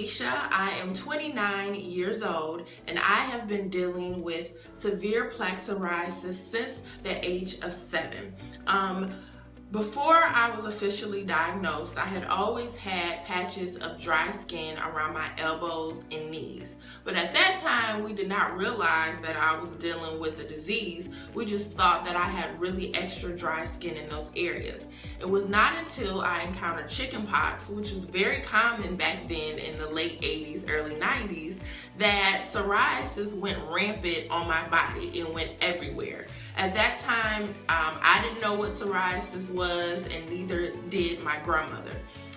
Alisha. I am 29 years old and I have been dealing with severe plaque psoriasis since the age of 7. Before I was officially diagnosed, I had always had patches of dry skin around my elbows and knees. But at that time, we did not realize that I was dealing with a disease. We just thought that I had really extra dry skin in those areas. It was not until I encountered chickenpox, which was very common back then in the late 80s, early 90s, that psoriasis went rampant on my body. It went everywhere. At that time, I didn't know what psoriasis was, and neither did my grandmother.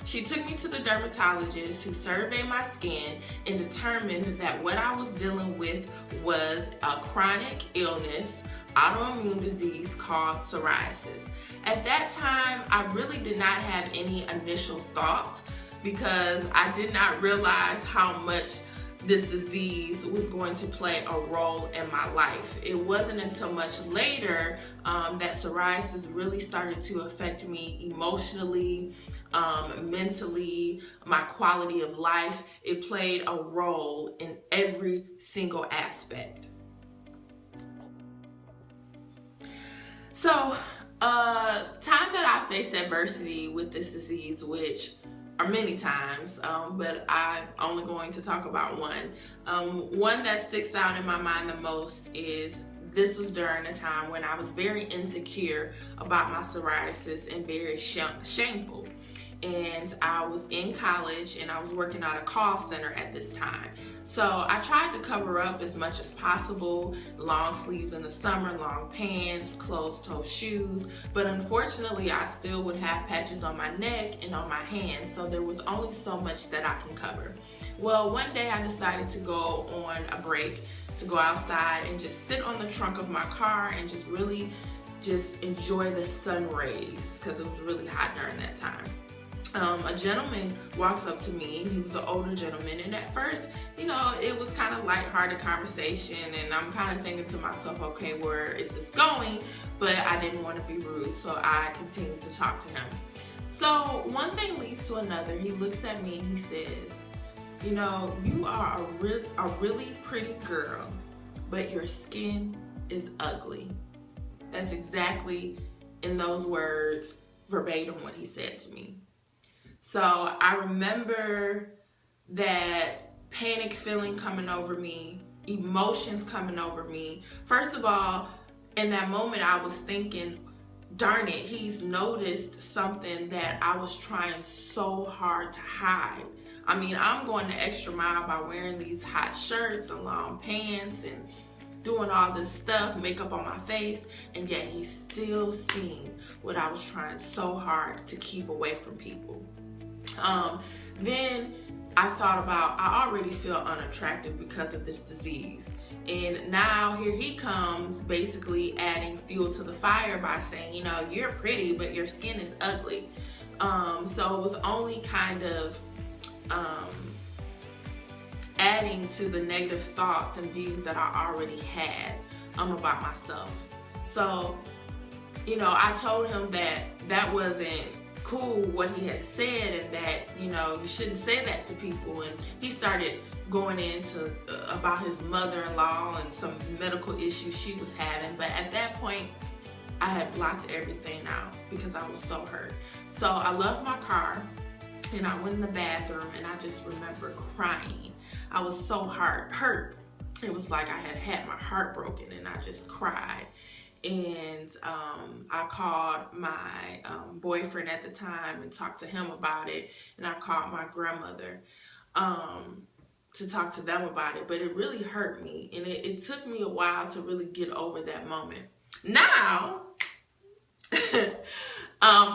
She took me to the dermatologist who surveyed my skin and determined that what I was dealing with was a chronic illness, autoimmune disease called psoriasis. At that time, I really did not have any initial thoughts because I did not realize how much this disease was going to play a role in my life. It wasn't until much later that psoriasis really started to affect me emotionally, mentally, my quality of life. It played a role in every single aspect. So, time that I faced adversity with this disease, which are many times, but I'm only going to talk about one. One that sticks out in my mind the most is this was during a time when I was very insecure about my psoriasis and very shameful. And I was in college and I was working at a call center at this time. So I tried to cover up as much as possible, long sleeves in the summer, long pants, closed-toe shoes, but unfortunately I still would have patches on my neck and on my hands, so there was only so much that I can cover. Well, one day I decided to go on a break, to go outside and just sit on the trunk of my car and just really enjoy the sun rays because it was really hot during that time. A gentleman walks up to me. He was an older gentleman, and at first, it was kind of lighthearted conversation, and I'm kind of thinking to myself, okay, where is this going? But I didn't want to be rude, so I continued to talk to him. So one thing leads to another. He looks at me and he says, you are a really pretty girl, but your skin is ugly. That's exactly, in those words, verbatim what he said to me. So I remember that panic feeling coming over me, emotions coming over me. First of all, in that moment I was thinking, darn it, he's noticed something that I was trying so hard to hide. I mean, I'm going the extra mile by wearing these hot shirts and long pants and doing all this stuff, makeup on my face, and yet he's still seeing what I was trying so hard to keep away from people. Then I thought about, I already feel unattractive because of this disease. And now here he comes basically adding fuel to the fire by saying, you're pretty, but your skin is ugly. So it was only kind of adding to the negative thoughts and views that I already had about myself. So, I told him that wasn't cool what he had said, and that you shouldn't say that to people. And he started going into about his mother-in-law and some medical issues she was having. But at that point I had blocked everything out because I was so hurt. So I left my car and I went in the bathroom, and I just remember crying. I was so hurt. It was like I had my heart broken, and I just cried. And I called my boyfriend at the time and talked to him about it, and I called my grandmother to talk to them about it. But it really hurt me, and it took me a while to really get over that moment. Now,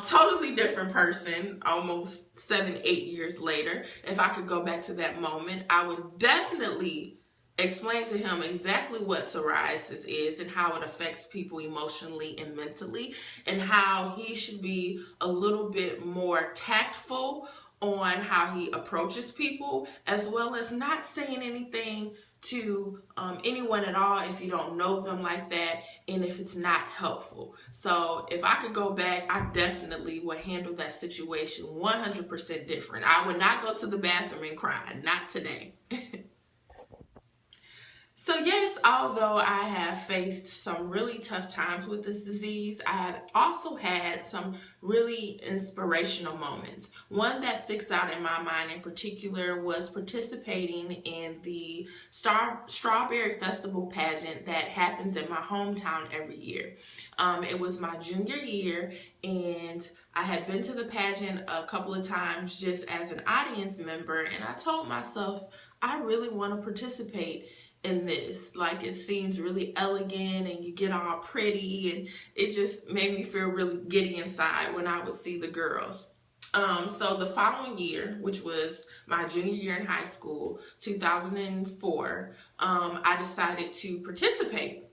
totally different person, almost 7-8 years later. If I could go back to that moment, I would definitely explain to him exactly what psoriasis is and how it affects people emotionally and mentally, and how he should be a little bit more tactful on how he approaches people, as well as not saying anything to anyone at all if you don't know them like that, and if it's not helpful. So if I could go back, I definitely would handle that situation 100% different. I would not go to the bathroom and cry. Not today. So yes, although I have faced some really tough times with this disease, I have also had some really inspirational moments. One that sticks out in my mind in particular was participating in the Strawberry Festival pageant that happens in my hometown every year. It was my junior year, and I had been to the pageant a couple of times just as an audience member, and I told myself, I really want to participate in this. Like, it seems really elegant and you get all pretty, and it just made me feel really giddy inside when I would see the girls. So the following year, which was my junior year in high school, 2004, I decided to participate.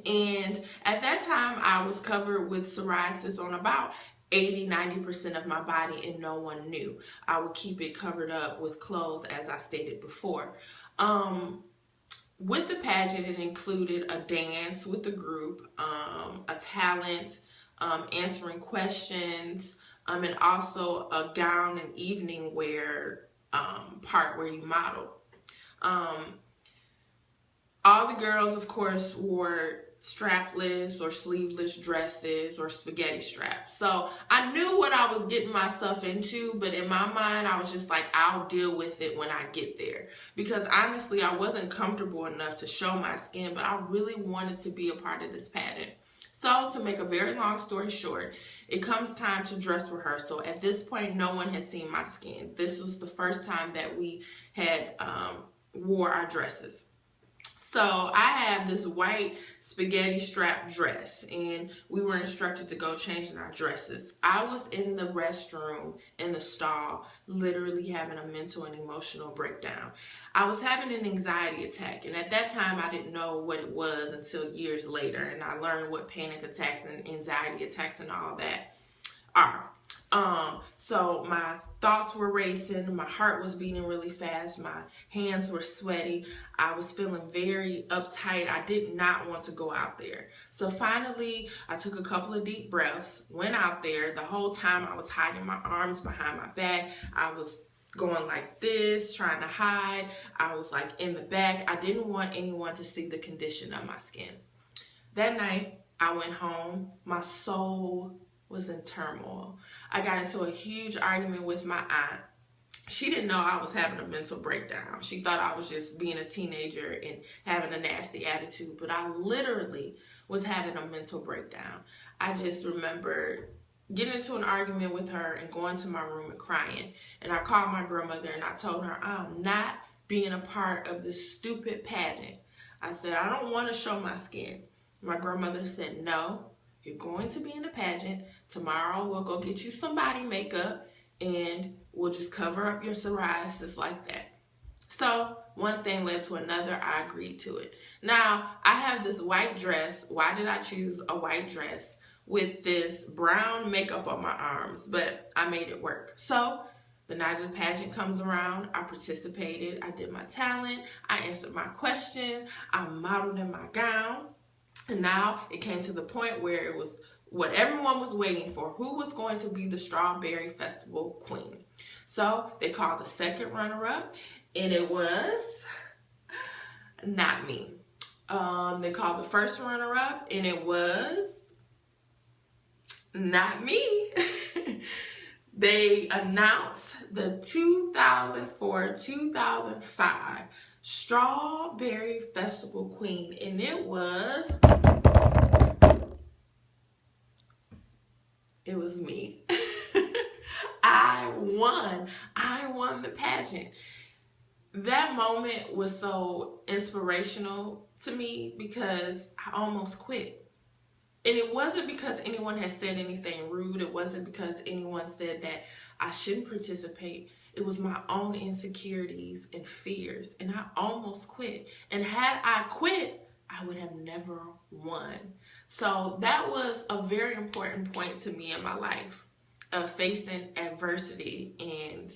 And at that time, I was covered with psoriasis on about 80-90% of my body, and no one knew. I would keep it covered up with clothes, as I stated before. With the pageant, it included a dance with the group, a talent, answering questions, and also a gown and evening wear part where you modeled. All the girls, of course, wore strapless or sleeveless dresses or spaghetti straps. So I knew what I was getting myself into, but in my mind, I was just like, I'll deal with it when I get there. Because honestly, I wasn't comfortable enough to show my skin, but I really wanted to be a part of this pageant. So to make a very long story short, it comes time to dress rehearsal. At this point, no one had seen my skin. This was the first time that we had wore our dresses. So I have this white spaghetti strap dress, and we were instructed to go change in our dresses. I was in the restroom, in the stall, literally having a mental and emotional breakdown. I was having an anxiety attack, and at that time I didn't know what it was until years later, and I learned what panic attacks and anxiety attacks and all that are. So my thoughts were racing, my heart was beating really fast, my hands were sweaty, I was feeling very uptight. I did not want to go out there. So finally, I took a couple of deep breaths, went out there. The whole time I was hiding my arms behind my back. I was going like this, trying to hide. I was like in the back. I didn't want anyone to see the condition of my skin. That night, I went home. My soul was in turmoil. I got into a huge argument with my aunt. She didn't know I was having a mental breakdown. She thought I was just being a teenager and having a nasty attitude, but I literally was having a mental breakdown. I just remember getting into an argument with her and going to my room and crying. And I called my grandmother and I told her, I'm not being a part of this stupid pageant. I said, I don't want to show my skin. My grandmother said, no, you're going to be in a pageant. Tomorrow we'll go get you some body makeup and we'll just cover up your psoriasis like that. So one thing led to another. I agreed to it. Now I have this white dress. Why did I choose a white dress with this brown makeup on my arms? But I made it work. So the night of the pageant comes around, I participated, I did my talent, I answered my question, I modeled in my gown. And now it came to the point where it was what everyone was waiting for. Who was going to be the Strawberry Festival queen? So they called the second runner-up, and it was not me. They called the first runner-up, and it was not me. They announced the 2004-2005 Strawberry Festival queen, and it was me. I won the pageant. That moment was so inspirational to me because I almost quit. And it wasn't because anyone had said anything rude. It wasn't because anyone said that I shouldn't participate. It was my own insecurities and fears. And I almost quit. And had I quit, I would have never won. So that was a very important point to me in my life of facing adversity and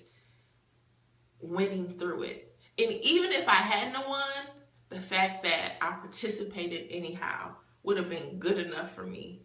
winning through it. And even if I hadn't won, the fact that I participated anyhow would have been good enough for me.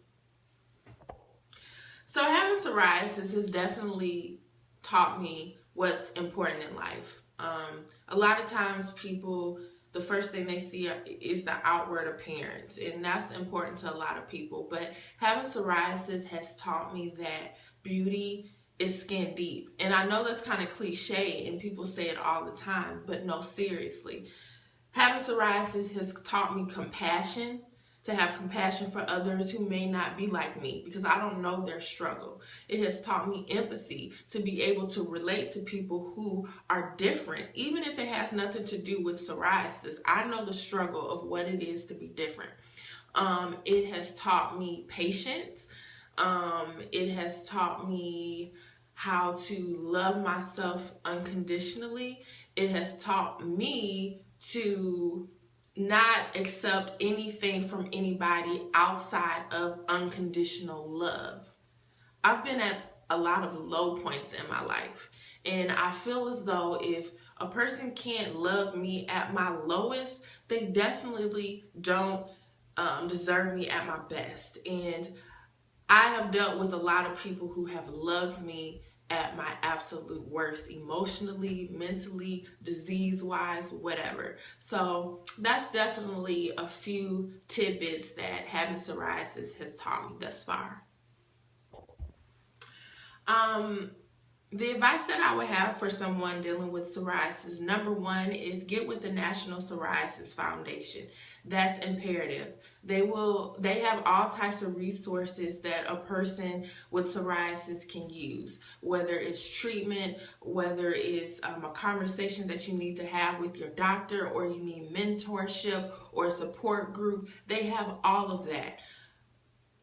So having psoriasis has definitely taught me what's important in life. A lot of times people, the first thing they see is the outward appearance, and that's important to a lot of people. But having psoriasis has taught me that beauty is skin deep. And I know that's kind of cliche and people say it all the time, but no, seriously. Having psoriasis has taught me compassion, to have compassion for others who may not be like me because I don't know their struggle. It has taught me empathy, to be able to relate to people who are different, even if it has nothing to do with psoriasis. I know the struggle of what it is to be different. It has taught me patience. It has taught me how to love myself unconditionally. It has taught me to not accept anything from anybody outside of unconditional love. I've been at a lot of low points in my life, and I feel as though if a person can't love me at my lowest, they definitely don't deserve me at my best. And I have dealt with a lot of people who have loved me at my absolute worst, emotionally, mentally, disease-wise, whatever. So that's definitely a few tidbits that having psoriasis has taught me thus far. The advice that I would have for someone dealing with psoriasis, number one, is get with the National Psoriasis Foundation. That's imperative. They have all types of resources that a person with psoriasis can use, whether it's treatment, whether it's a conversation that you need to have with your doctor, or you need mentorship or a support group. They have all of that.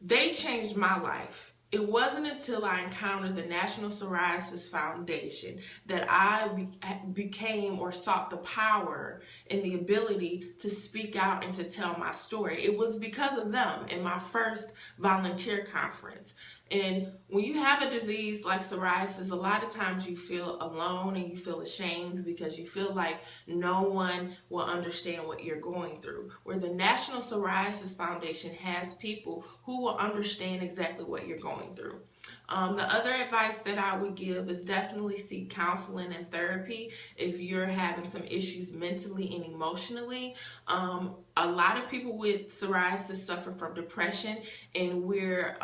They changed my life. It wasn't until I encountered the National Psoriasis Foundation that I became or sought the power and the ability to speak out and to tell my story. It was because of them in my first volunteer conference. And when you have a disease like psoriasis, a lot of times you feel alone and you feel ashamed because you feel like no one will understand what you're going through. Where the National Psoriasis Foundation has people who will understand exactly what you're going through. The other advice that I would give is definitely seek counseling and therapy if you're having some issues mentally and emotionally. A lot of people with psoriasis suffer from depression, and we're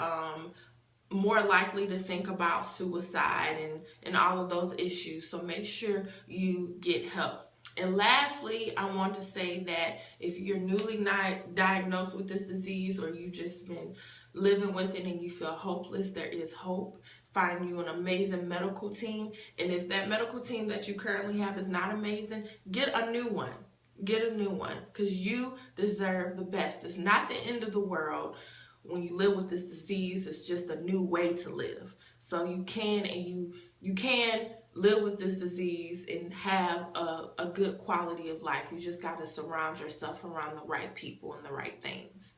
more likely to think about suicide and all of those issues. So make sure you get help. And lastly, I want to say that if you're newly diagnosed with this disease, or you've just been living with it and you feel hopeless, there is hope. Find you an amazing medical team. And if that medical team that you currently have is not amazing, get a new one. Get a new one, because you deserve the best. It's not the end of the world. When you live with this disease, it's just a new way to live. So you can live with this disease and have a good quality of life. You just got to surround yourself around the right people and the right things.